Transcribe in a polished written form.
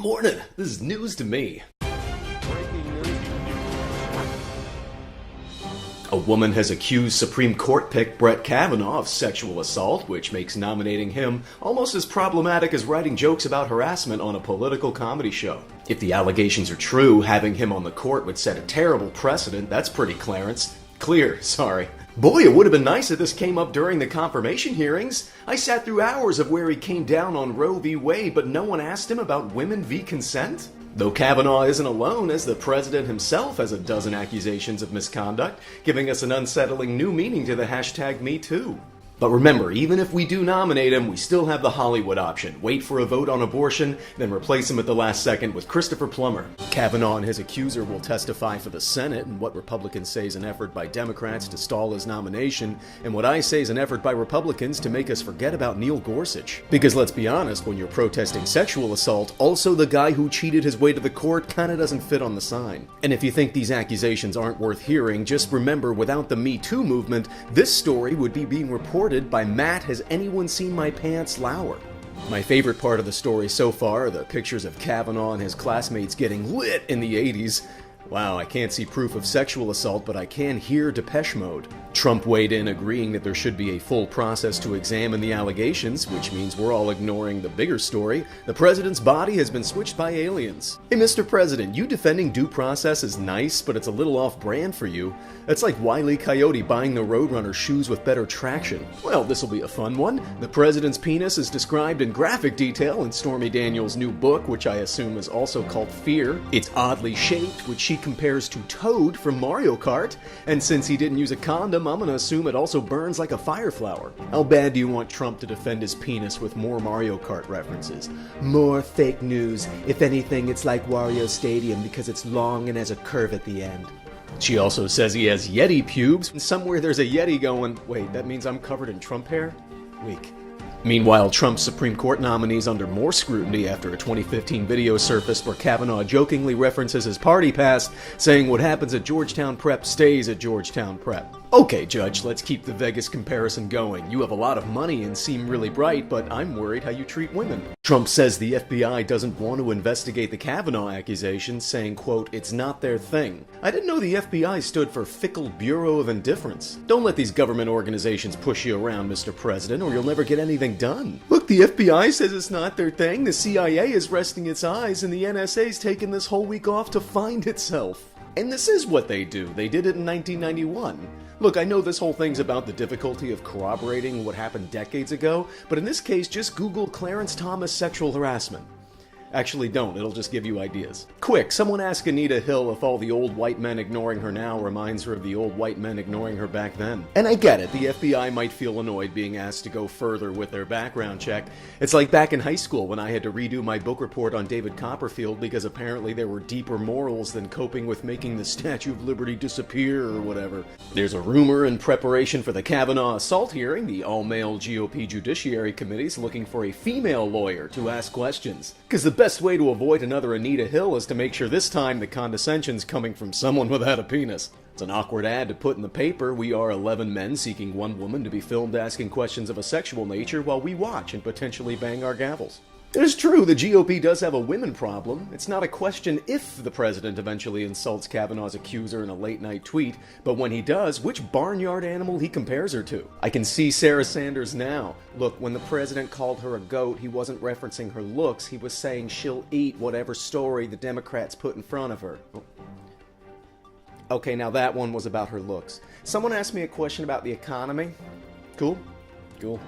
Morning. This is news to me. A woman has accused Supreme Court pick Brett Kavanaugh of sexual assault, which makes nominating him almost as problematic as writing jokes about harassment on a political comedy show. If the allegations are true, having him on the court would set a terrible precedent. That's pretty clear, sorry. Boy, it would have been nice if this came up during the confirmation hearings. I sat through hours of where he came down on Roe v. Wade, but no one asked him about women v. consent. Though Kavanaugh isn't alone, as the president himself has a dozen accusations of misconduct, giving us an unsettling new meaning to the hashtag #MeToo. But remember, even if we do nominate him, we still have the Hollywood option. Wait for a vote on abortion, then replace him at the last second with Christopher Plummer. Kavanaugh and his accuser will testify for the Senate, and what Republicans say is an effort by Democrats to stall his nomination, and what I say is an effort by Republicans to make us forget about Neil Gorsuch. Because let's be honest, when you're protesting sexual assault, also the guy who cheated his way to the court kinda doesn't fit on the sign. And if you think these accusations aren't worth hearing, just remember, without the Me Too movement, this story would be being reported by Matt Has Anyone Seen My Pants Lauer. My favorite part of the story so far are the pictures of Kavanaugh and his classmates getting lit in the 80s. Wow, I can't see proof of sexual assault, but I can hear Depeche Mode. Trump weighed in agreeing that there should be a full process to examine the allegations, which means we're all ignoring the bigger story. The president's body has been switched by aliens. Hey, Mr. President, you defending due process is nice, but it's a little off-brand for you. That's like Wile E. Coyote buying the Roadrunner shoes with better traction. Well, this'll be a fun one. The president's penis is described in graphic detail in Stormy Daniels' new book, which I assume is also called Fear. It's oddly shaped, which she compares to Toad from Mario Kart, and since he didn't use a condom, I'm gonna assume it also burns like a fire flower. How bad do you want Trump to defend his penis with more Mario Kart references? More fake news. If anything, it's like Wario Stadium because it's long and has a curve at the end. She also says he has Yeti pubes, and somewhere there's a Yeti going, wait, that means I'm covered in Trump hair? Weak. Meanwhile, Trump's Supreme Court nominee is under more scrutiny after a 2015 video surfaced where Kavanaugh jokingly references his party past, saying what happens at Georgetown Prep stays at Georgetown Prep. Okay, Judge, let's keep the Vegas comparison going. You have a lot of money and seem really bright, but I'm worried how you treat women. Trump says the FBI doesn't want to investigate the Kavanaugh accusations, saying, quote, it's not their thing. I didn't know the FBI stood for Fickle Bureau of Indifference. Don't let these government organizations push you around, Mr. President, or you'll never get anything done. Look, the FBI says it's not their thing, the CIA is resting its eyes, and the NSA's taken this whole week off to find itself. And this is what they do. They did it in 1991. Look, I know this whole thing's about the difficulty of corroborating what happened decades ago, but in this case, just Google Clarence Thomas sexual harassment. Actually, don't. It'll just give you ideas. Quick, someone ask Anita Hill if all the old white men ignoring her now reminds her of the old white men ignoring her back then. And I get it, the FBI might feel annoyed being asked to go further with their background check. It's like back in high school when I had to redo my book report on David Copperfield because apparently there were deeper morals than coping with making the Statue of Liberty disappear or whatever. There's a rumor in preparation for the Kavanaugh assault hearing, the all-male GOP Judiciary Committee's looking for a female lawyer to ask questions. Because the best way to avoid another Anita Hill is to make sure this time the condescension's coming from someone without a penis. It's an awkward ad to put in the paper. We are 11 men seeking one woman to be filmed asking questions of a sexual nature while we watch and potentially bang our gavels. It is true, the GOP does have a women problem. It's not a question if the president eventually insults Kavanaugh's accuser in a late-night tweet, but when he does, which barnyard animal he compares her to. I can see Sarah Sanders now. Look, when the president called her a goat, he wasn't referencing her looks, he was saying she'll eat whatever story the Democrats put in front of her. Okay, now that one was about her looks. Someone asked me a question about the economy. Cool? Cool.